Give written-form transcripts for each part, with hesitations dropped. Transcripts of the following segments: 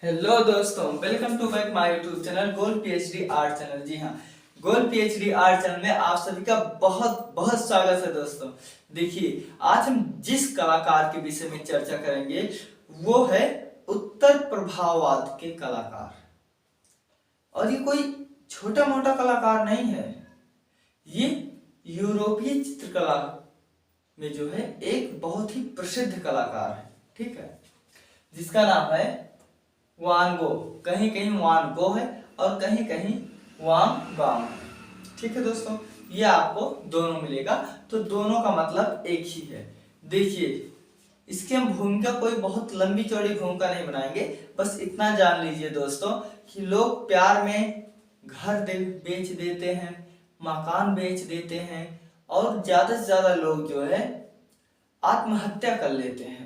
Hello दोस्तों, welcome to back my YouTube channel gold PhD art channel. जी हाँ, gold PhD art channel में आप सभी का बहुत बहुत स्वागत है दोस्तों। देखिए, आज हम जिस कलाकार के विषय में चर्चा करेंगे वो है उत्तर प्रभाववाद के कलाकार। और ये कोई छोटा मोटा कलाकार नहीं है, ये यूरोपीय चित्रकला में जो है एक बहुत ही प्रसिद्ध कलाकार है। ठीक है, जिसका नाम है वान गो। कहीं कहीं वान गो है और कहीं कहीं वांग गांग। ठीक है दोस्तों, ये आपको दोनों मिलेगा, तो दोनों का मतलब एक ही है। देखिए, इसकी हम भूमिका कोई बहुत लंबी चौड़ी भूमिका नहीं बनाएंगे, बस इतना जान लीजिए दोस्तों कि लोग प्यार में घर बेच देते हैं, मकान बेच देते हैं, और ज्यादा से ज्यादा लोग जो है आत्महत्या कर लेते हैं।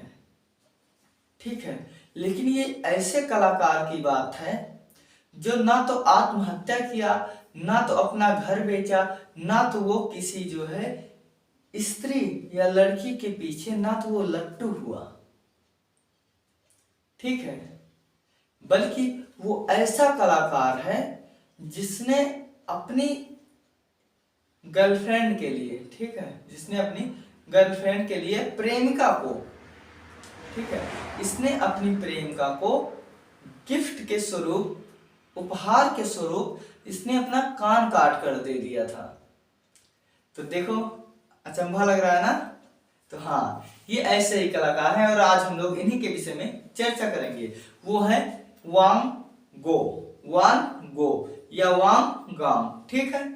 ठीक है, लेकिन ये ऐसे कलाकार की बात है जो ना तो आत्महत्या किया, ना तो अपना घर बेचा, ना तो वो किसी जो है स्त्री या लड़की के पीछे, ना तो वो लट्टू हुआ। ठीक है, बल्कि वो ऐसा कलाकार है जिसने अपनी गर्लफ्रेंड के लिए, ठीक है, जिसने अपनी गर्लफ्रेंड के लिए प्रेमिका को, ठीक है, इसने अपनी प्रेमिका को गिफ्ट के स्वरूप, उपहार के स्वरूप इसने अपना कान काट कर दे दिया था। तो देखो, अचंभा लग रहा है ना? तो हाँ, ये ऐसे ही कलाकार हैं और आज हम लोग इन्हीं के विषय में चर्चा करेंगे। वो है वांग गो, वान गो या वांग गांग। ठीक है,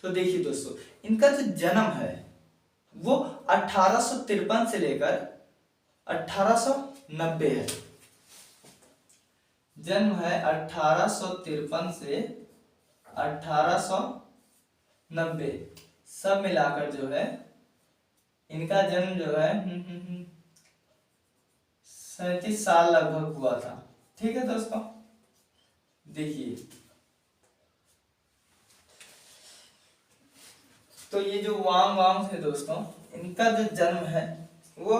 तो देखिए दोस्तों, इनका जो जन्म है वो 1853 से लेकर 1890 है। जन्म है 1853 से 1890, सब मिलाकर जो है इनका जन्म जो है 37 साल लगभग हुआ था। ठीक है दोस्तों, देखिए, तो ये जो वांग वांग थे दोस्तों, इनका जो जन्म है वो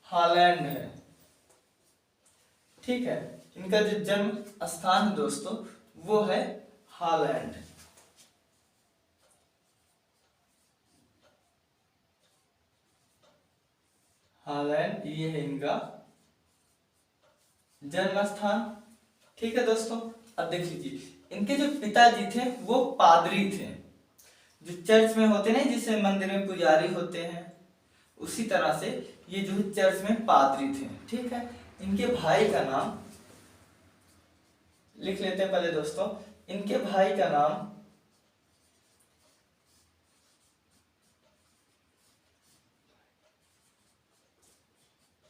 हॉलैंड है। ठीक है, इनका जो जन्म स्थान दोस्तों वो है हॉलैंड। हॉलैंड ये है इनका जन्म स्थान। ठीक है दोस्तों, अब देख लीजिए, इनके जो पिताजी थे वो पादरी थे, जो चर्च में होते हैं, जिसे मंदिर में पुजारी होते हैं, उसी तरह से ये जो चर्च में पादरी थे। ठीक है, इनके भाई का नाम लिख लेते हैं पहले दोस्तों। इनके भाई का नाम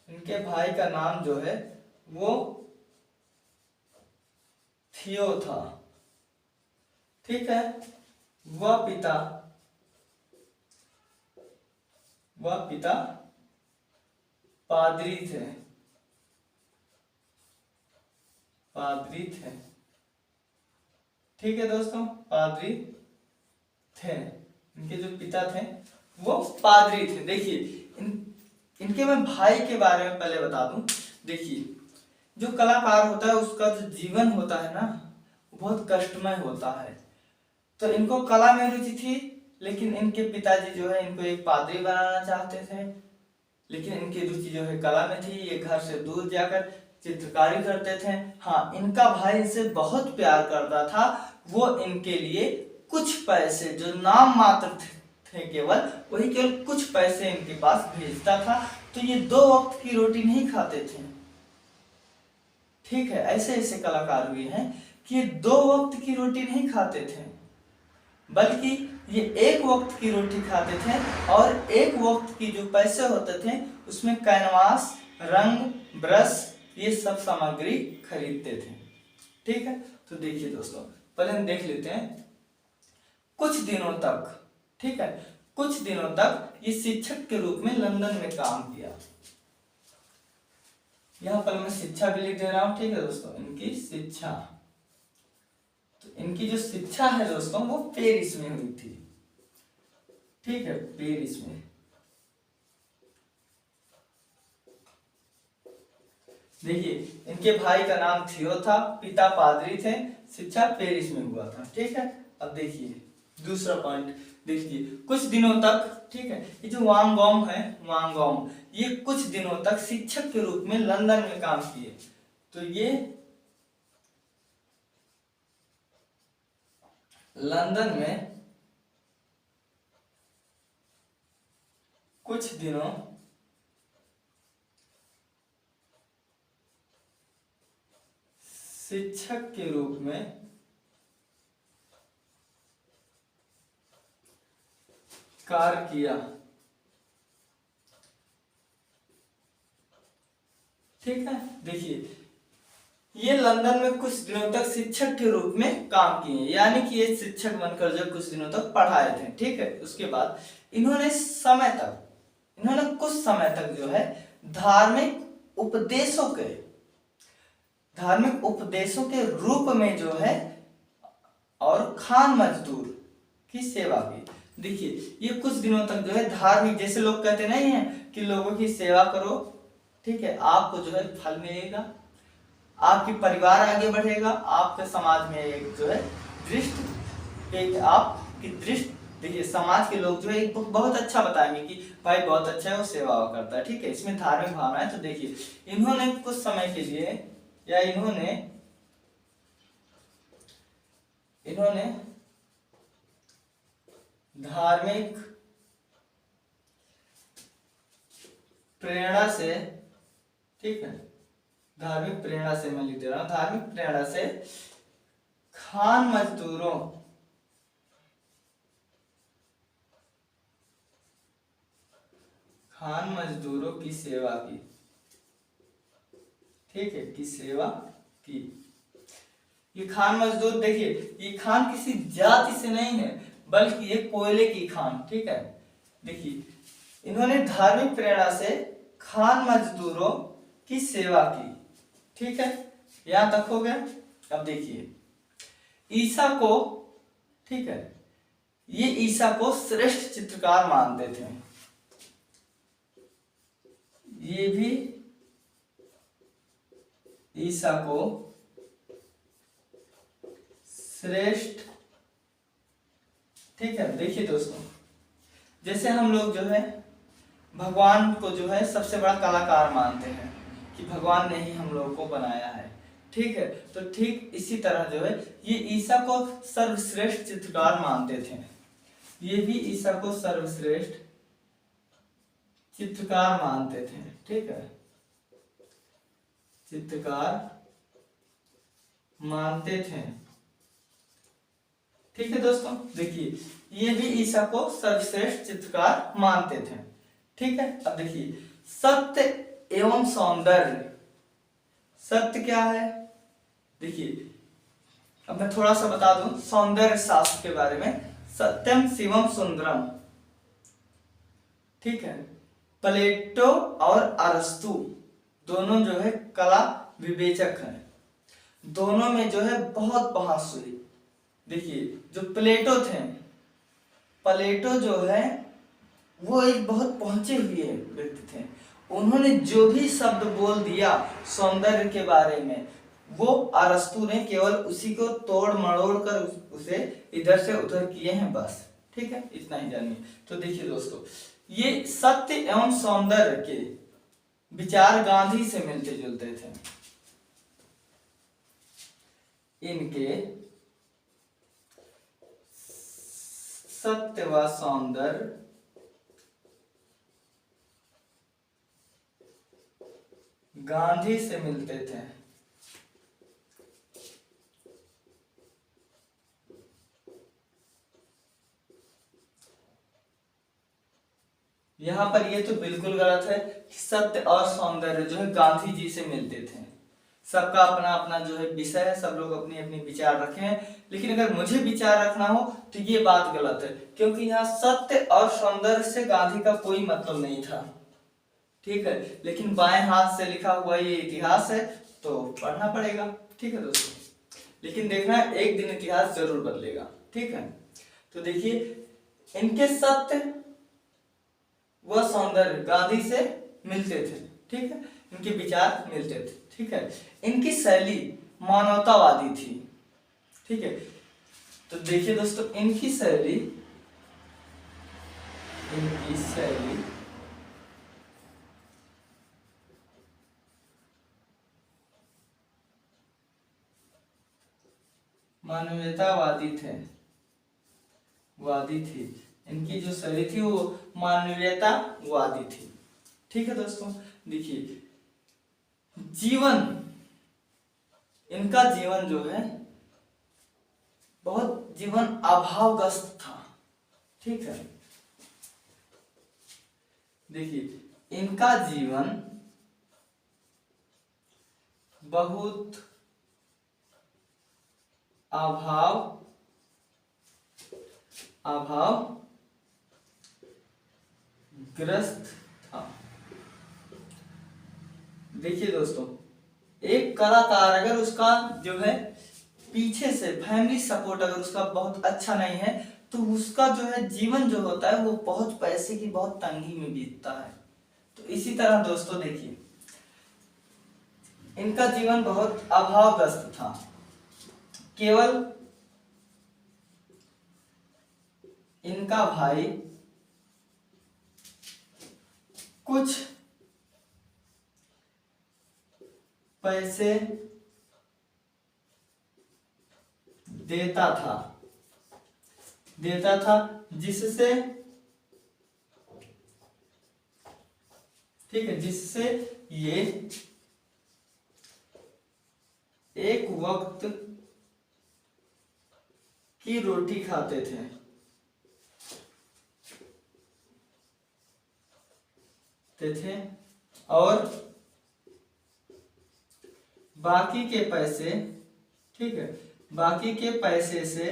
इनके भाई का नाम जो है वो थियो था। ठीक है, वह पिता पादरी थे, पादरी थे। ठीक है दोस्तों, पादरी थे। इनके जो पिता थे वो पादरी थे। देखिए, इनके मैं भाई के बारे में पहले बता दूं। देखिए, जो कलाकार होता है उसका जो जीवन होता है ना, वो बहुत कष्टमय होता है। तो इनको कला में रुचि थी, लेकिन इनके पिताजी जो है इनको एक पादरी बनाना चाहते थे, लेकिन इनकी रुचि जो है कला में थी। ये घर से दूर जाकर चित्रकारी करते थे। हाँ, इनका भाई इनसे बहुत प्यार करता था। वो इनके लिए कुछ पैसे, जो नाम मात्र थे केवल, वही केवल कुछ पैसे इनके पास भेजता था। तो ये 2 वक्त की रोटी नहीं खाते थे। ठीक है, ऐसे ऐसे कलाकार हुए हैं कि ये 2 वक्त की रोटी नहीं खाते थे, बल्कि ये 1 वक्त की रोटी खाते थे। और 1 वक्त की जो पैसे होते थे उसमें कैनवास, रंग, ब्रश, ये सब सामग्री खरीदते थे। ठीक है, तो देखिए दोस्तों, पहले हम देख लेते हैं कुछ दिनों तक। ठीक है, कुछ दिनों तक ये शिक्षक के रूप में लंदन में काम किया। यहां पर मैं शिक्षा भी लिख दे रहा हूं। ठीक है दोस्तों, इनकी शिक्षा, तो इनकी जो शिक्षा है दोस्तों वो पेरिस में हुई थी। ठीक है, पेरिस में। देखिए इनके भाई का नाम थियो था, पिता पादरी थे, शिक्षा पेरिस में हुआ था। ठीक है, अब देखिए दूसरा पॉइंट देखिए, कुछ दिनों तक, ठीक है, ये जो वांगोम है, वांगोम, ये कुछ दिनों तक शिक्षक के रूप में लंदन में काम किए। तो ये लंदन में कुछ दिनों शिक्षक के रूप में कार्य किया। ठीक है, देखिए ये लंदन में कुछ दिनों तक शिक्षक के रूप में काम किए, यानी कि ये शिक्षक बनकर जो कुछ दिनों तक पढ़ाए थे। ठीक है, उसके बाद इन्होंने कुछ समय तक जो है धार्मिक उपदेशों के रूप में जो है और खान मजदूर की सेवा की। देखिए ये कुछ दिनों तक जो है धार्मिक, जैसे लोग कहते नहीं है कि लोगों की सेवा करो, ठीक है, आपको जो है फल मिलेगा, आपकी परिवार आगे बढ़ेगा, आपके समाज में एक जो है आपकी दृष्टि, देखिए समाज के लोग जो है बहुत अच्छा बताएंगे कि भाई बहुत अच्छा है, वो सेवा करता है। ठीक है, इसमें धार्मिक भावना है। तो देखिए इन्होंने कुछ समय के लिए, या इन्होंने धार्मिक प्रेरणा से, ठीक है, धार्मिक प्रेरणा से, मैं लिख दे रहा हूं, धार्मिक प्रेरणा से खान मजदूरों की सेवा की। ठीक है, की सेवा की। ये खान मजदूर, देखिए ये खान किसी जाति से नहीं है, बल्कि ये कोयले की खान। ठीक है, देखिए इन्होंने धार्मिक प्रेरणा से खान मजदूरों की सेवा की। ठीक है, यहां तक हो गया। अब देखिए ईसा को, ठीक है, ये ईसा को श्रेष्ठ चित्रकार मानते थे। ये भी ईसा को श्रेष्ठ, ठीक है। देखिए दोस्तों, जैसे हम लोग जो है भगवान को जो है सबसे बड़ा कलाकार मानते हैं कि भगवान ने ही हम लोगों को बनाया है। ठीक है, तो ठीक इसी तरह जो है ये ईसा को सर्वश्रेष्ठ चित्रकार मानते थे। ये भी ईसा को सर्वश्रेष्ठ चित्रकार मानते थे। ठीक है, चित्रकार मानते थे। ठीक है दोस्तों, देखिए ये भी ईसा को सर्वश्रेष्ठ चित्रकार मानते थे। ठीक है, अब देखिए सत्य एवं सौंदर्य। सत्य क्या है, देखिए अब मैं थोड़ा सा बता दूं सौंदर्य शास्त्र के बारे में। सत्यम शिवम सुंदरम, ठीक है, प्लेटो और अरस्तु दोनों जो है कला विवेचक हैं। दोनों में जो है बहुत बहस हुई। देखिए जो प्लेटो थे, प्लेटो जो है वो एक बहुत पहुंचे हुए व्यक्ति थे। उन्होंने जो भी शब्द बोल दिया सौंदर्य के बारे में, वो अरस्तु ने केवल उसी को तोड़ मरोड़ कर उसे इधर से उधर किए हैं, बस। ठीक है, इतना ही जानिए। तो देखिए दोस्तों, ये सत्य एवं सौंदर्य के विचार गांधी से मिलते जुलते थे। इनके सत्य व सौंदर्य गांधी से मिलते थे। यहां पर ये तो बिल्कुल गलत है कि सत्य और सौंदर्य जो है गांधी जी से मिलते थे। सबका अपना अपना जो है विषय है, सब लोग अपनी अपनी विचार रखे हैं, लेकिन अगर मुझे विचार रखना हो तो ये बात गलत है, क्योंकि यहाँ सत्य और सौंदर्य से गांधी का कोई मतलब नहीं था। ठीक है, लेकिन बाएं हाथ से लिखा हुआ ये इतिहास है तो पढ़ना पड़ेगा। ठीक है दोस्तों, लेकिन देखना एक दिन इतिहास जरूर बदलेगा। ठीक है, तो देखिए इनके सत्य व सौंदर्य गांधी से मिलते थे। ठीक है, इनके विचार मिलते थे। ठीक है। इनकी शैली मानवतावादी थी, ठीक है। तो देखिए दोस्तों, इनकी शैली मानवतावादी वादी थी। इनकी जो शैली थी वो मानवीयतावादी थी, ठीक है दोस्तों। देखिए इनका जीवन जो है बहुत जीवन अभावग्रस्त था, ठीक है। देखिए इनका जीवन बहुत अभावग्रस्त था। देखिए दोस्तों, एक कलाकार अगर उसका जो है पीछे से फैमिली सपोर्ट अगर उसका बहुत अच्छा नहीं है तो उसका जो है जीवन जो होता है वो बहुत पैसे की बहुत तंगी में बीतता है। तो इसी तरह दोस्तों देखिए, इनका जीवन बहुत अभावग्रस्त था। केवल इनका भाई कुछ पैसे देता था जिससे, ठीक है, जिससे ये एक वक्त की रोटी खाते थे और बाकी के पैसे, ठीक है, बाकी के पैसे से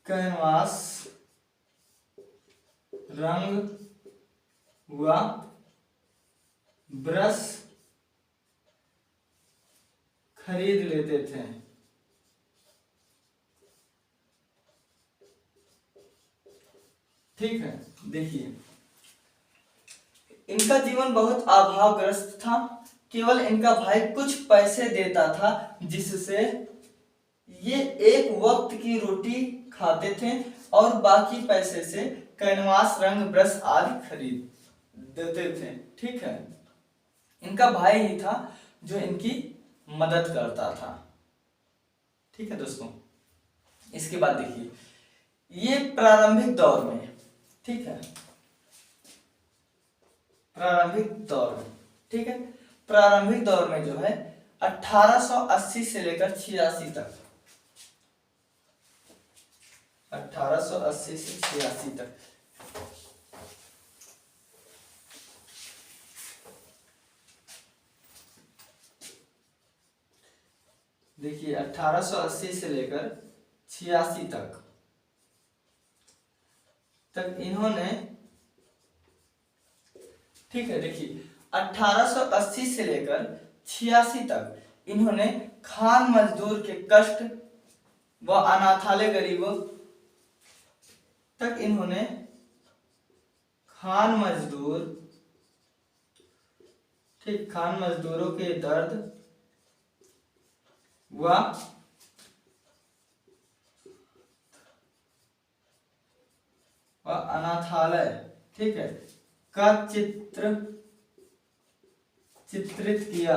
कैनवास, रंग व ब्रश खरीद लेते थे। ठीक है। देखिए इनका जीवन बहुत अभावग्रस्त था। केवल इनका भाई कुछ पैसे देता था जिससे ये एक वक्त की रोटी खाते थे और बाकी पैसे से कैनवास, रंग, ब्रश आदि खरीद देते थे। ठीक है। इनका भाई ही था जो इनकी मदद करता था। ठीक है दोस्तों। इसके बाद देखिए ये प्रारंभिक दौर में, ठीक है, प्रारंभिक दौर में, ठीक है, प्रारंभिक दौर में जो है 1880 से लेकर 86 तक, 1880 से 86 तक देखिए 1880 से लेकर 86 तक इन्होंने, ठीक है, देखिए 1880 से लेकर 86 तक इन्होंने खान मजदूर के कष्ट व अनाथालय गरीबों तक इन्होंने खान मजदूर, ठीक, खान मजदूरों के दर्द व अनाथालय, ठीक है, का चित्रित किया,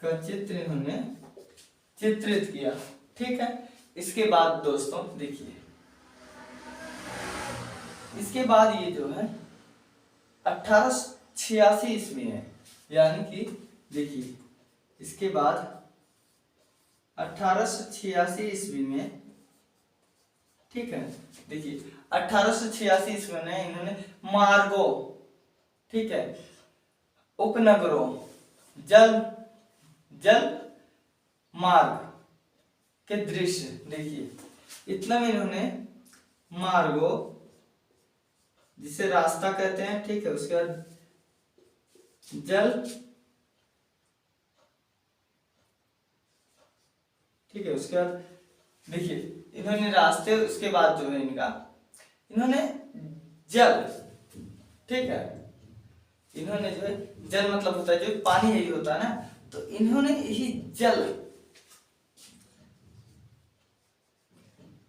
का चित्र इन्होंने चित्रित किया। ठीक है। इसके बाद दोस्तों देखिए, इसके बाद ये जो है 1886 ईस्वी में, यानी कि देखिए इसके बाद 1886 ईस्वी में, ठीक है, देखिए 1886 ईस्वी में इन्होंने मार्गों, ठीक है, उपनगरों, जल मार्ग के दृश्य, देखिए इतना में इन्होंने मार्गों, जिसे रास्ता कहते हैं, ठीक है, उसके बाद जल, ठीक है, उसके बाद देखिए इन्होंने रास्ते, उसके बाद जो है इन्होंने जल, ठीक है, इन्होंने जो है जल मतलब होता है जो पानी यही होता है ना, तो इन्होंने यही जल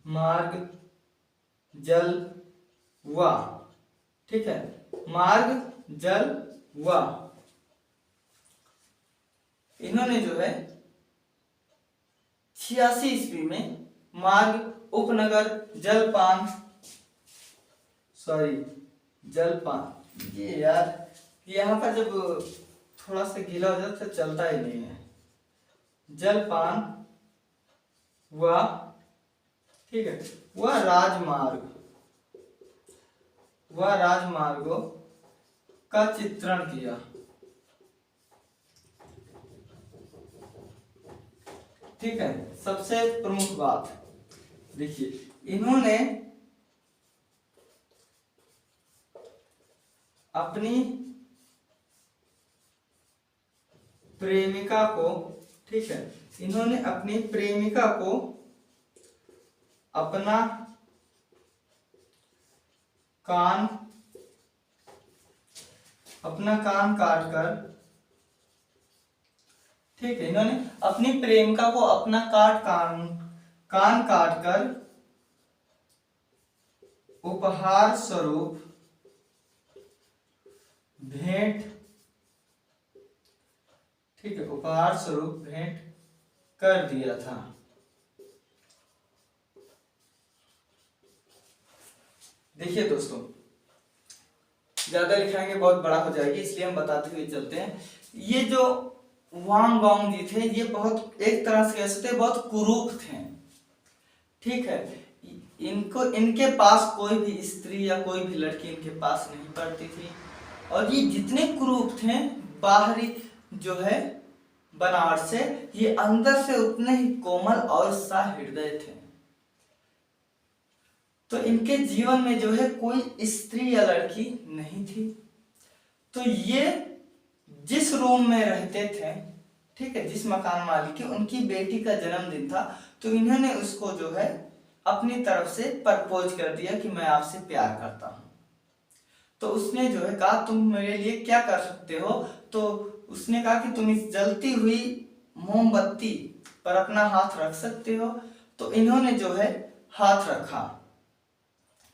मार्ग जल व, ठीक है, मार्ग जल व, इन्होंने जो है 86 ईस्वी में मार्ग उपनगर जलपान, सॉरी जलपान, ये यार यहाँ पर जब थोड़ा सा गीला हो जाता तो चलता ही नहीं है, जलपान व, ठीक है, वह राजमार्गों का चित्रण किया, ठीक है। सबसे प्रमुख बात देखिए, इन्होंने अपनी प्रेमिका को, ठीक है, इन्होंने अपनी प्रेमिका को अपना कान काटकर, ठीक है, इन्होंने अपनी प्रेमिका को अपना कान काटकर उपहार स्वरूप भेंट, ठीक है, उपहार स्वरूप भेंट कर दिया था। देखिए दोस्तों, ज्यादा लिखाएंगे बहुत बड़ा हो जाएगी, इसलिए हम बताते हुए चलते हैं। ये जो वांग गॉन्ग जी थे, ये बहुत एक तरह से कह सकते हैं बहुत कुरूप थे, ठीक है। इनके पास कोई भी स्त्री या कोई भी लड़की इनके पास नहीं पड़ती थी, और ये जितने कुरूप थे बाहरी जो है बनावट से, ये अंदर से उतने ही कोमल और सहृदय थे। तो इनके जीवन में जो है कोई स्त्री या लड़की नहीं थी। तो ये जिस रूम में रहते थे, ठीक है, जिस मकान मालिक की, उनकी बेटी का जन्मदिन था, तो इन्होंने उसको जो है अपनी तरफ से प्रपोज कर दिया कि मैं आपसे प्यार करता हूं। तो उसने जो है कहा तुम मेरे लिए क्या कर सकते हो, तो उसने कहा कि तुम इस जलती हुई मोमबत्ती पर अपना हाथ रख सकते हो। तो इन्होंने जो है हाथ रखा,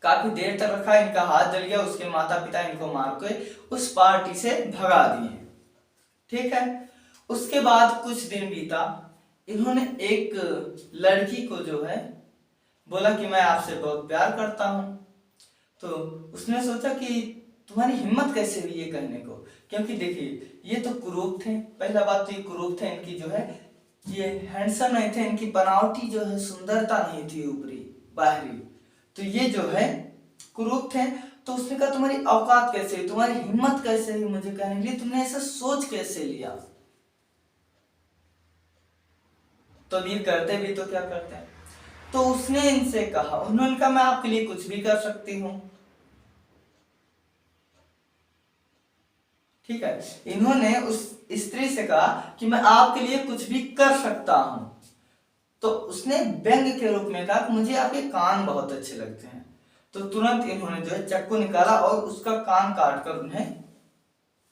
काफी देर तक रखा, इनका हाथ जल गया, उसके माता पिता इनको मार के उस पार्टी से भगा दिए, ठीक है। उसके बाद कुछ दिन बीता, इन्होंने एक लड़की को जो है बोला कि मैं आपसे बहुत प्यार करता हूं। तो उसने सोचा कि तुम्हारी हिम्मत कैसे हुई ये कहने को, क्योंकि देखिए ये तो कुरूप थे, पहला बात तो ये कुरूप थे, इनकी जो है ये हैंडसम नहीं थे, इनकी बनावटी जो है सुंदरता नहीं थी ऊपरी बाहरी, तो ये जो है कुरूप थे। तो उसने कहा तुम्हारी औकात कैसे हुई, तुम्हारी हिम्मत कैसे हुई मुझे कहने के लिए, तुमने ऐसा सोच कैसे लिया। तो वीर करते भी तो क्या करते हैं। तो उसने इनसे कहा, उन्होंने कहा मैं आपके लिए कुछ भी कर सकती हूं, ठीक है। इन्होंने उस स्त्री से कहा कि मैं आपके लिए कुछ भी कर सकता हूं। तो उसने व्यंग के रूप में कहा कि मुझे आपके कान बहुत अच्छे लगते हैं। तो तुरंत इन्होंने जो है चाकू निकाला और उसका कान काटकर उन्हें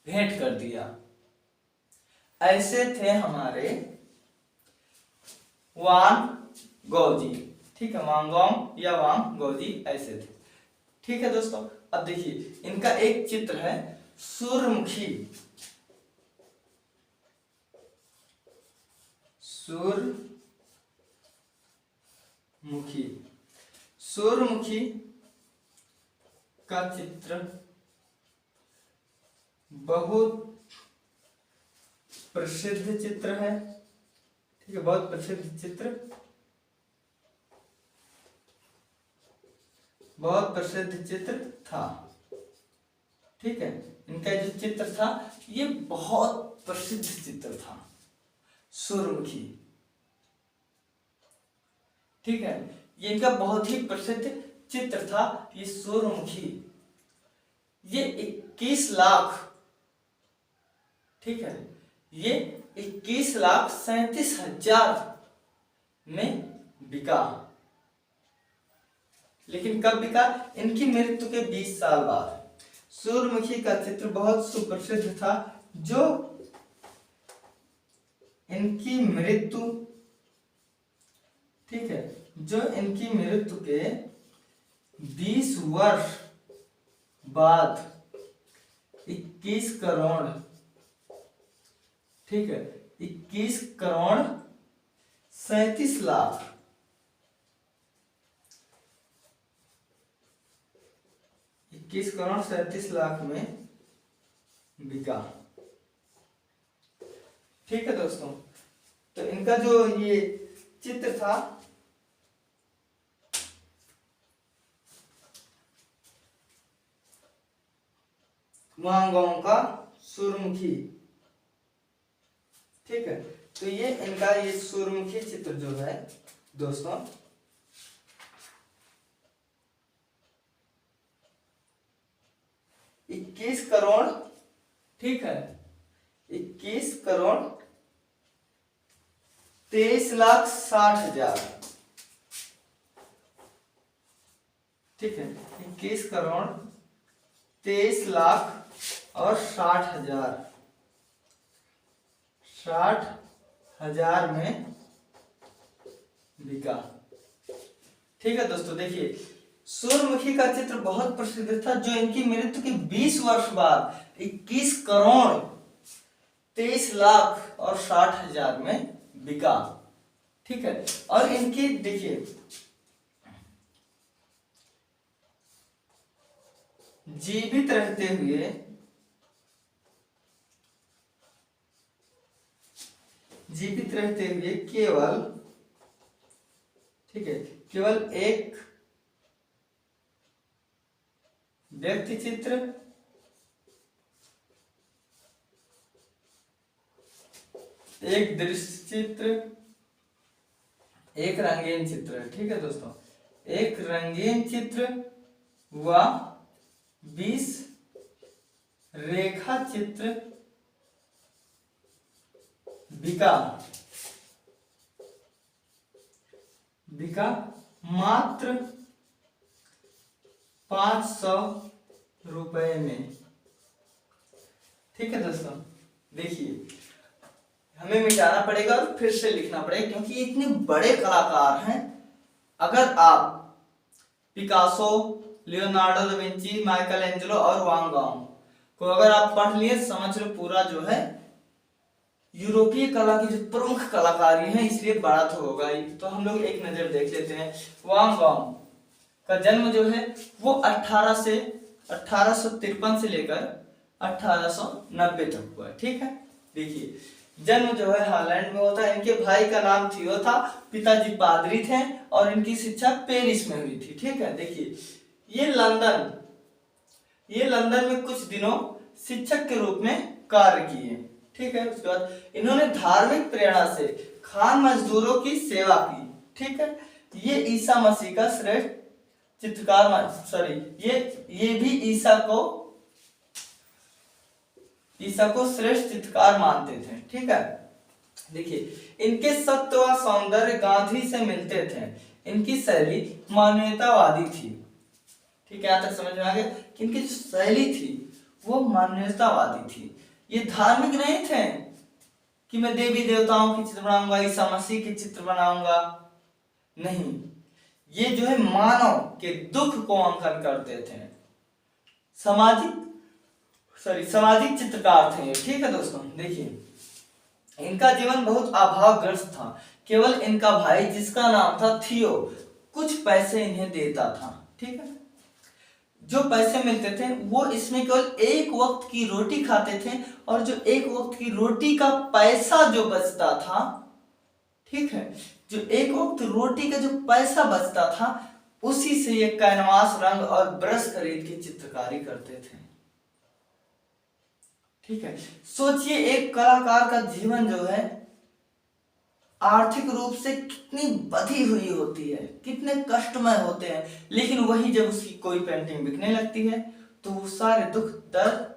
भेंट कर दिया। ऐसे थे हमारे वान गौजी, ठीक है, वांगोंग या वांग गौजी ऐसे थे, ठीक है दोस्तों। अब देखिए इनका एक चित्र है सूर्यमुखी, सूर्यमुखी का चित्र बहुत प्रसिद्ध चित्र है, ठीक है, बहुत प्रसिद्ध चित्र, बहुत प्रसिद्ध चित्र था, ठीक है। इनका जो चित्र था ये बहुत प्रसिद्ध चित्र था, सूर्यमुखी, ठीक है। ये इनका बहुत ही प्रसिद्ध चित्र था ये सूर्यमुखी। ये 21 लाख, ठीक है, ये 21,37,000 में बिका। लेकिन कब बिका? इनकी मृत्यु के 20 साल बाद। सूर्यमुखी का चित्र बहुत सुप्रसिद्ध था, जो इनकी मृत्यु, ठीक है, जो इनकी मृत्यु के 20 वर्ष बाद 21 करोड़, ठीक है, 21 करोड़ 37 लाख, 21 करोड़ 37 लाख में बिका। ठीक है दोस्तों, तो इनका जो ये चित्र था वांगगांव का सूर्यमुखी, ठीक है, तो ये इनका ये सूर्यमुखी चित्र जो है दोस्तों, इक्कीस करोड़, ठीक है, 21 करोड़ 23,60,000, ठीक है, 21 करोड़ 23 लाख और 60,000, 60,000 में बिका। ठीक है दोस्तों, देखिए सूर्यमुखी का चित्र बहुत प्रसिद्ध था, जो इनकी मृत्यु के 20 वर्ष बाद 21 करोड़ 23 लाख और 60,000 में बिका। ठीक है, और इनकी देखिए जीवित रहते हुए, जीवित रहते हुए केवल, ठीक है, केवल एक व्यक्ति चित्र, एक दृश्य चित्र, एक रंगीन चित्र, ठीक है दोस्तों, एक रंगीन चित्र व 20 रेखा चित्र बिका मात्र 500 रुपए में। ठीक है दोस्तों, देखिए हमें मिटाना पड़ेगा और फिर से लिखना पड़ेगा, क्योंकि इतने बड़े कलाकार हैं। अगर आप Picasso, Leonardo da Vinci, Michael Angelo और वान गॉग को अगर आप पढ़ लिए, समझ लो पूरा जो है यूरोपीय कला की जो प्रमुख कलाकारी है, इसलिए बड़ा तो होगा ही। तो हम लोग एक नजर देख लेते हैं। वान गॉग का जन्म जो है वो 1853 से लेकर 1890 तक हुआ। ठीक है, देखिए जन्म जो है हॉलैंड में होता है। इनके भाई का नाम थियो था, पिताजी पादरी थे और इनकी शिक्षा पेरिस में हुई थी। ठीक है, देखिए ये लंदन में कुछ दिनों शिक्षक के रूप में कार्य किए। ठीक है, उसके बाद इन्होंने धार्मिक प्रेरणा से खान मजदूरों की सेवा की। ठीक है, ये ईसा मसीह का श्रेष्ठ चित्रकार, सॉरी ये भी ईसा को श्रेष्ठ चित्रकार मानते थे। ठीक है, देखिए इनके सत्व व सौंदर्य गांधी से मिलते थे। इनकी शैली मानवतावादी थी। ठीक है, यहाँ तक समझ में आ गया कि इनकी जो शैली थी वो मानवतावादी थी। ये धार्मिक नहीं थे कि मैं देवी देवताओं के चित्र बनाऊंगा, ईसा मसीह के चित्र बनाऊंगा, नहीं, ये जो है मानव के दुख को अंकन करते थे। सामाजिक चित्रकार थे। ठीक है दोस्तों, देखिए इनका जीवन बहुत अभावग्रस्त था। केवल इनका भाई जिसका नाम था थियो कुछ पैसे इन्हें देता था। ठीक है, जो पैसे मिलते थे वो इसमें केवल एक वक्त की रोटी खाते थे, और जो एक वक्त की रोटी का पैसा जो बचता था, ठीक है, जो एक वक्त रोटी का जो पैसा बचता था उसी से ये कैनवास, रंग और ब्रश खरीद के चित्रकारी करते थे। ठीक है, सोचिए एक कलाकार का जीवन जो है आर्थिक रूप से कितनी बधी हुई होती है, कितने कष्टमय होते हैं, लेकिन वही जब उसकी कोई पेंटिंग बिकने लगती है तो वो सारे दुख दर्द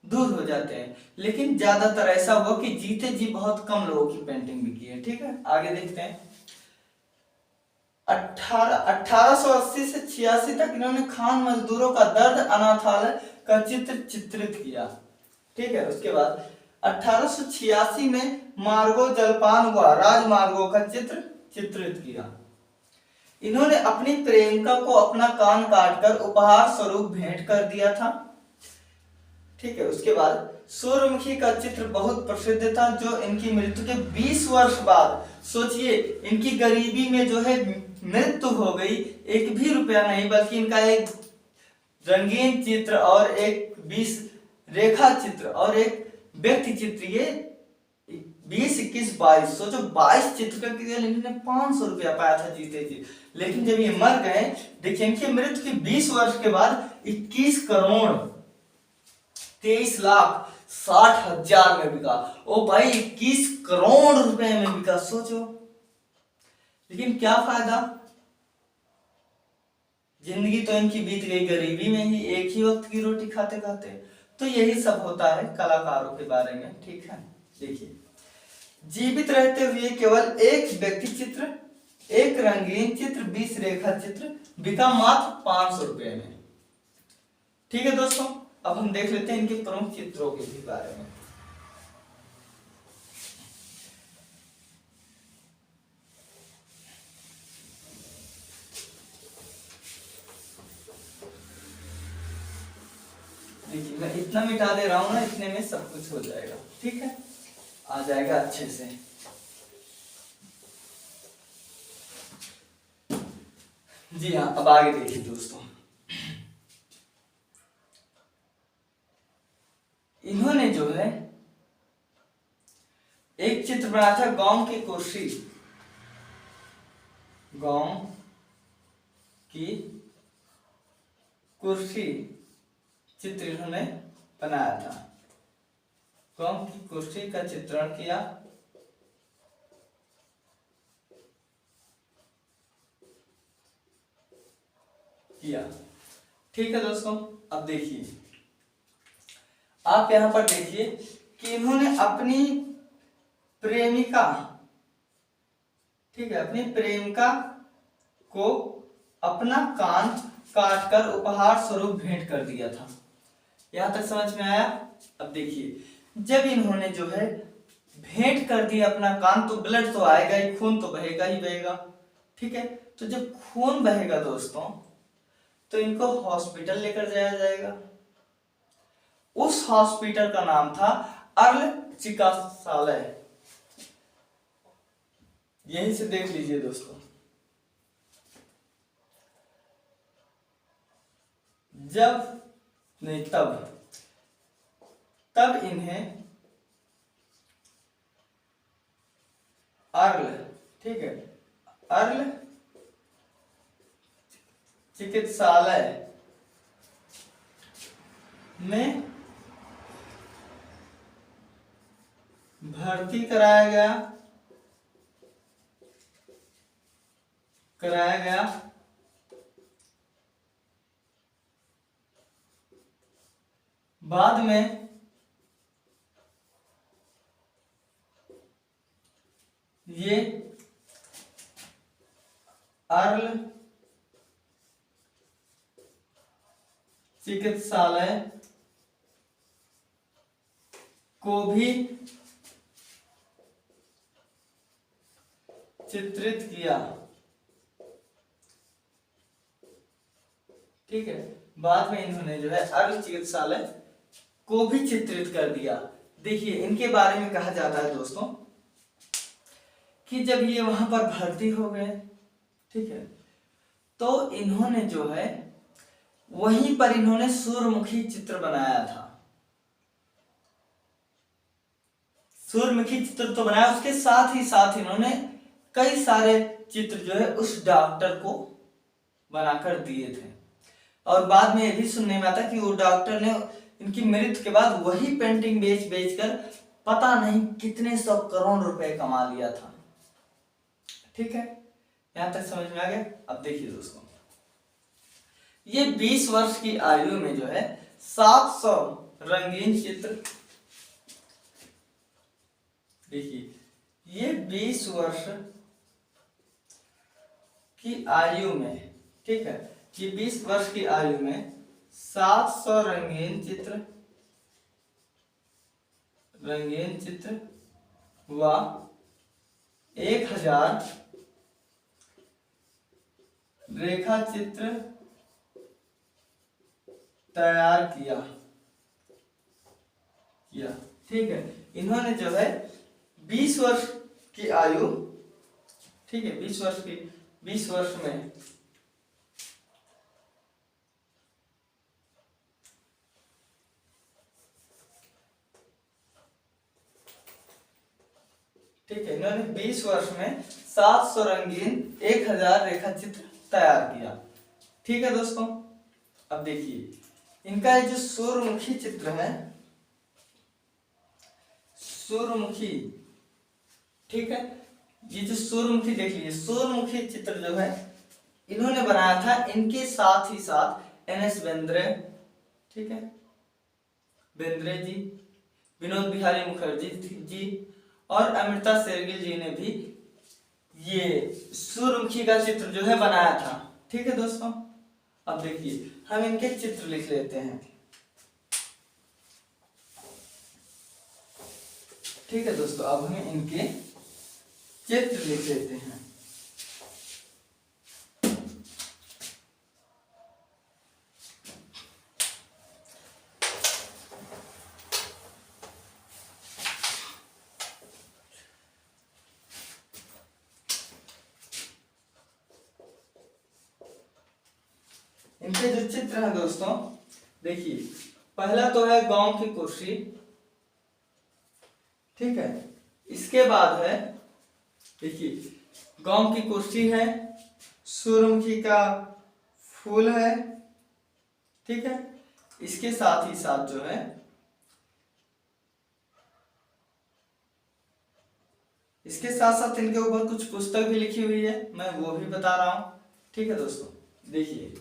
दूर हो जाते हैं। लेकिन ज्यादातर ऐसा हुआ कि जीते जी बहुत कम लोगों की पेंटिंग बिकी है। ठीक है, आगे देखते हैं। 1880 से 86 तक इन्होंने खान मजदूरों का दर्द अनाथालय का चित्र चित्रित किया। ठीक है, उसके बाद 1886 में मार्गो जलपान व राजमार्गों का चित्र चित्रित किया। इन्होंने अपनी प्रेमिका को अपना कान काटकर उपहार स्वरूप भेंट कर दिया था। ठीक है, उसके बाद सूर्यमुखी का चित्र बहुत प्रसिद्ध था, जो इनकी मृत्यु के 20 वर्ष बाद, सोचिए इनकी गरीबी में जो है मृत्यु हो गई, एक भी रुपया नहीं, बल्कि इनका एक रंगीन चित्र और एक 20 रेखा चित्र और एक व्यक्ति चित्र, ये 20, 21, 22, सोचो 22 चित्र का केवल इन्होंने 500 रुपया पाया था जीते जी। लेकिन जब ये मर गए, देखिए इनकी मृत्यु के 20 वर्ष के बाद 21 करोड़ 23,60,000 में बिका। ओ भाई 21 करोड़ रुपए में बिका, सोचो। लेकिन क्या फायदा, जिंदगी तो इनकी बीत गई गरीबी में ही, एक ही वक्त की रोटी खाते खाते। तो यही सब होता है कलाकारों के बारे में। ठीक है, देखिए जीवित रहते हुए केवल एक व्यक्ति चित्र, एक रंगीन चित्र, 20 रेखा चित्र बिका मात्र 500 रुपए में। ठीक है दोस्तों, अब हम देख लेते हैं इनके प्रमुख चित्रों के भी बारे में। देखिए मैं इतना मिटा दे रहा हूं ना, इतने में सब कुछ हो जाएगा। ठीक है, आ जाएगा अच्छे से। जी हाँ, अब आगे देखिए दोस्तों, इन्होंने जो है एक चित्र बनाया था, गांव की कुर्सी, गांव की कुर्सी चित्र इन्होंने बनाया था। गांव की कुर्सी का चित्रण किया। ठीक है दोस्तों, अब देखिए आप यहां पर देखिए कि इन्होंने अपनी प्रेमिका, ठीक है, अपनी प्रेमिका को अपना कान काटकर उपहार स्वरूप भेंट कर दिया था। यहां तक समझ में आया? अब देखिए, जब इन्होंने जो है भेंट कर दिया अपना कान, तो ब्लड तो आएगा ही, खून तो बहेगा ही बहेगा। ठीक है, तो जब खून बहेगा दोस्तों, तो इनको हॉस्पिटल लेकर जाया जाएगा। उस हॉस्पिटल का नाम था अर्ल चिकित्सालय। यहीं से देख लीजिए दोस्तों, जब नहीं तब इन्हें अर्ल, ठीक है, अर्ल चिकित्सालय में भर्ती कराया गया। बाद में ये अर्ल चिकित्सालय को भी चित्रित किया। ठीक है, बाद में इन्होंने जो है अर्ल चिकित्सालय को भी चित्रित कर दिया। देखिए इनके बारे में कहा जाता है दोस्तों कि जब ये वहां पर भर्ती हो गए, ठीक है, तो इन्होंने जो है वहीं पर इन्होंने सूर्यमुखी चित्र बनाया था। सूर्यमुखी चित्र तो बनाया, उसके साथ ही साथ इन्होंने कई सारे चित्र जो है उस डॉक्टर को बनाकर दिए थे। और बाद में ये भी सुनने में आता कि वो डॉक्टर ने इनकी मृत्यु के बाद वही पेंटिंग बेच कर पता नहीं कितने 100 करोड़ रुपए कमा लिया था। ठीक है, यहां तक समझ में आ गया? अब देखिए दोस्तों, ये 20 वर्ष की आयु में जो है 700 रंगीन चित्र, देखिए ये 20 वर्ष की आयु में, ठीक है, कि 20 वर्ष की आयु में 700 रंगीन चित्र व 1000 रेखा चित्र तैयार किया, ठीक है। इन्होंने जो है 20 वर्ष की आयु, ठीक है, 20 वर्ष में ठीक है, इन्होंने 20 वर्ष में 700 रंगीन 1000 रेखा चित्र तैयार किया, ठीक है दोस्तों। अब देखिए इनका ये जो सूर्यमुखी चित्र है, सूर्यमुखी, ठीक है, ये जो सूर्यमुखी देख लीजिए, सूर्यमुखी चित्र जो है इन्होंने बनाया था, इनके साथ ही साथ एन.एस. बेंद्रे, ठीक है, बेंद्रे जी, विनोद बिहारी मुखर्जी जी और अमृता शेरगिल जी ने भी ये सूर्यमुखी का चित्र जो है बनाया था, ठीक है दोस्तों। अब देखिए हम इनके चित्र लिख लेते हैं, ठीक है दोस्तों। अब हम इनके चित्र लिख लेते हैं। इनके जो चित्र हैं दोस्तों, देखिए पहला तो है गांव की कुर्सी, ठीक है, इसके बाद है, देखिए गांव की कुर्सी है, सूरजमुखी का फूल है, ठीक है, इसके साथ ही साथ जो है इसके साथ साथ इनके ऊपर कुछ पुस्तक भी लिखी हुई है, मैं वो भी बता रहा हूं, ठीक है दोस्तों। देखिए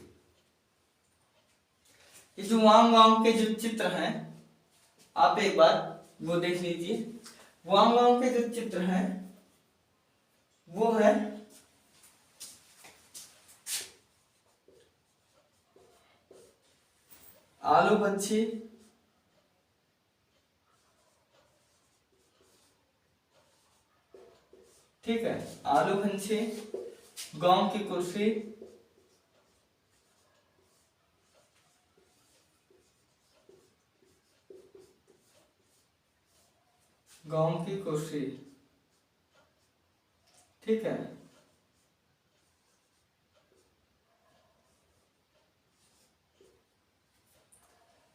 ये जो वांग वांग के जो चित्र हैं, आप एक बार वो देख लीजिए। वांग वांग के जो चित्र हैं वो है आलू पक्षी, ठीक है, आलू पंछी, गांव की कुर्सी, गांव की कुर्सी, ठीक है,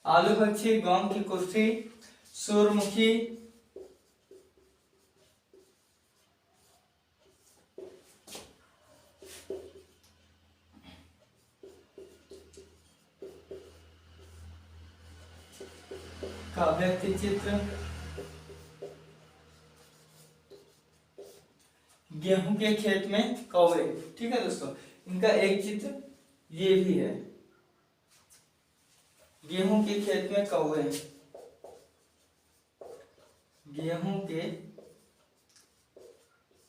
आलू पक्षी, गांव की कुर्सी, सूर्यमुखी, का व्यक्ति चित्र, गेहूं के खेत में कौवे, ठीक है दोस्तों। इनका एक चित्र ये भी है, गेहूं के खेत में कौवे, गेहूं के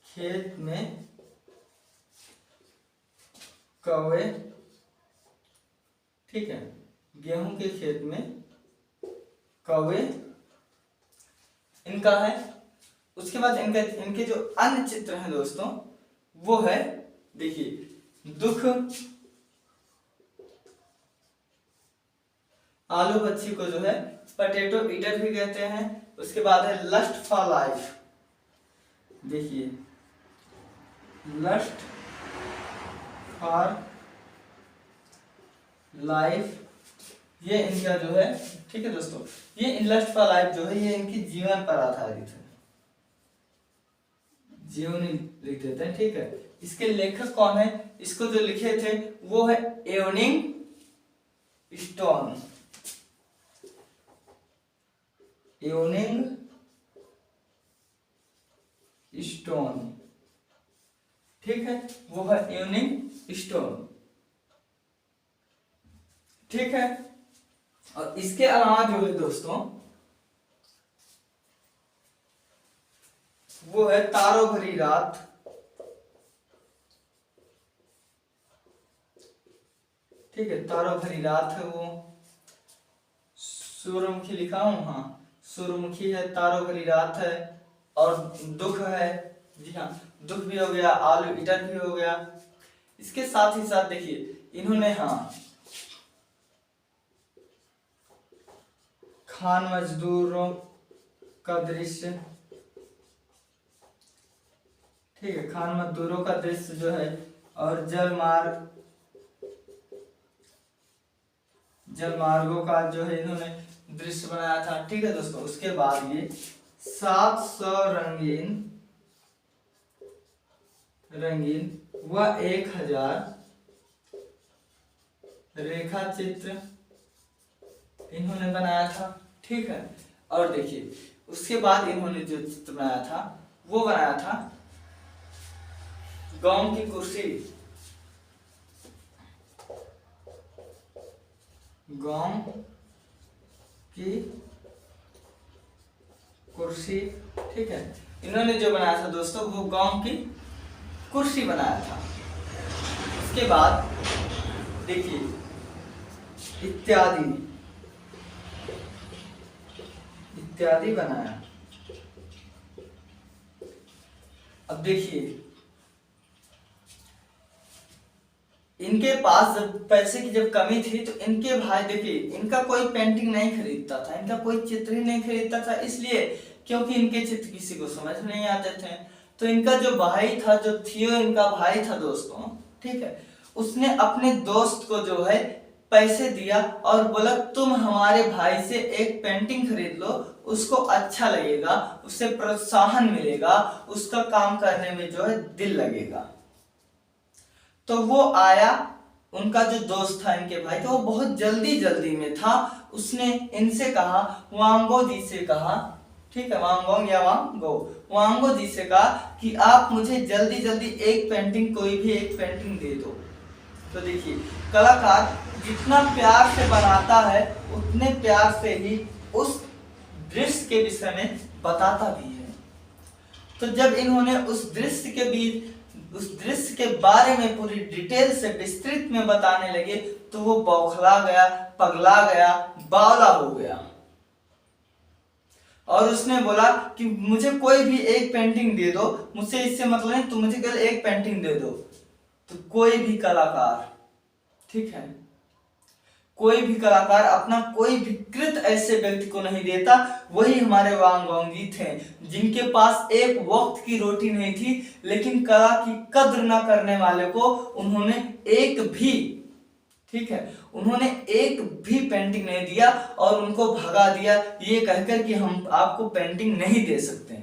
खेत में कौवे, ठीक है, गेहूं के खेत में कौवे इनका है। उसके बाद इनके जो अन्य चित्र हैं दोस्तों वो है, देखिए दुख, आलू पक्षी को जो है पटेटो ईटर भी कहते हैं। उसके बाद है लस्ट फॉर लाइफ, देखिए लस्ट फॉर लाइफ, ये इनका जो है, ठीक है दोस्तों, ये इन लस्ट फॉर लाइफ जो है ये इनकी जीवन पर आधारित है, जीवनी लिख देते हैं, ठीक है। इसके लेखक कौन है, इसको जो लिखे थे वो है एवनिंग स्टोन, एवनिंग स्टोन, ठीक है, वो है एवनिंग स्टोन, ठीक है। और इसके अलावा जो है दोस्तों वो है तारों भरी रात, ठीक है, तारों भरी रात है वो। सूर्यमुखी लिखा हूं, हाँ सूर्यमुखी है, तारों भरी रात है, और दुख है। जी हाँ, दुख भी हो गया, आलू इटर भी हो गया। इसके साथ ही साथ देखिए इन्होंने, हाँ खान मजदूरों का दृश्य, ठीक है, खान मजदूरों का दृश्य जो है, और जलमार्गों का जो है इन्होंने दृश्य बनाया था। ठीक है दोस्तों, उसके बाद ये 700 रंगीन व 1000 रेखा चित्र इन्होंने बनाया था। ठीक है, और देखिए उसके बाद इन्होंने जो चित्र बनाया था वो बनाया था गांव की कुर्सी, गांव की कुर्सी। ठीक है, इन्होंने जो बनाया था दोस्तों वो गांव की कुर्सी बनाया था। उसके बाद देखिए इत्यादि बनाया। अब देखिए इनके पास जब पैसे की जब कमी थी तो इनके भाई, देखिए इनका कोई पेंटिंग नहीं खरीदता था, इनका कोई चित्र ही नहीं खरीदता था, इसलिए क्योंकि इनके चित्र किसी को समझ नहीं आते थे। तो इनका जो भाई था, जो थियो इनका भाई था दोस्तों, ठीक है, उसने अपने दोस्त को जो है पैसे दिया और बोला तुम हमारे भाई से एक पेंटिंग खरीद लो, उसको अच्छा लगेगा, उससे प्रोत्साहन मिलेगा, उसका काम करने में जो है दिल लगेगा। तो वो आया, उनका जो दोस्त था इनके भाई का, वो बहुत जल्दी में था, उसने इनसे कहा, वांगो जी से कहा, ठीक है, वांगोंग या वांगो, वांगो जी से कहा कि आप मुझे जल्दी एक पेंटिंग, कोई भी एक पेंटिंग दे दो। तो देखिए कलाकार जितना प्यार से बनाता है उतने प्यार से ही उस दृश्य के विषय में बताता भी है। तो जब इन्होंने उस दृश्य के बारे में पूरी डिटेल से विस्तृत में बताने लगे तो वो बौखला गया, पगला गया, बावला हो गया, और उसने बोला कि मुझे कोई भी एक पेंटिंग दे दो, मुझसे इससे मतलब नहीं, तुम मुझे केवल एक पेंटिंग दे दो। तो कोई भी कलाकार, ठीक है, कोई भी कलाकार अपना कोई भी कृत ऐसे व्यक्ति को नहीं देता। वही हमारे वांगोंग जी थे, जिनके पास एक वक्त की रोटी नहीं थी, लेकिन कला की कद्र न करने वाले को उन्होंने एक भी, ठीक है, उन्होंने एक भी पेंटिंग नहीं दिया और उनको भगा दिया ये कहकर कि हम आपको पेंटिंग नहीं दे सकते।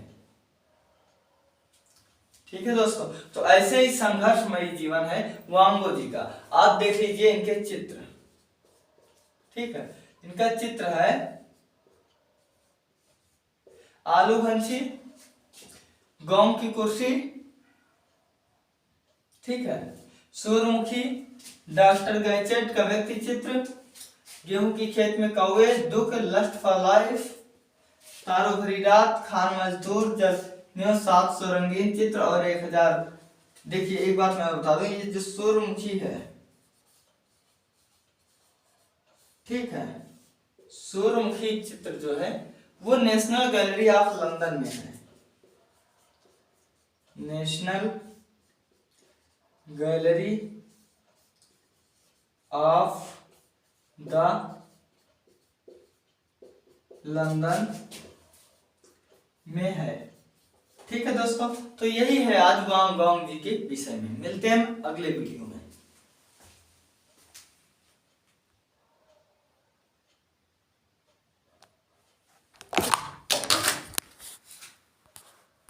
ठीक है दोस्तों, तो ऐसे ही संघर्षमयी जीवन है वांगो जी का। आप देख लीजिए इनके चित्र, ठीक है, इनका चित्र है आलू भंछी, गांव की कुर्सी, ठीक है, सूर्यमुखी, डॉक्टर गैजेट का व्यक्ति चित्र, गेहूं की खेत में कौवे, दुख, लस्ट फॉर लाइफ, तारों भरी रात, खान मजदूर, 700 रंगीन चित्र और 1000। देखिए एक बात मैं बता दूं, ये जो सूर्यमुखी है, ठीक है, सूर्यमुखी चित्र जो है वो नेशनल गैलरी ऑफ लंदन में है, national gallery of the London में है। ठीक है दोस्तों, तो यही है आज वांगोंग जी के विषय में। मिलते हैं अगले वीडियो में।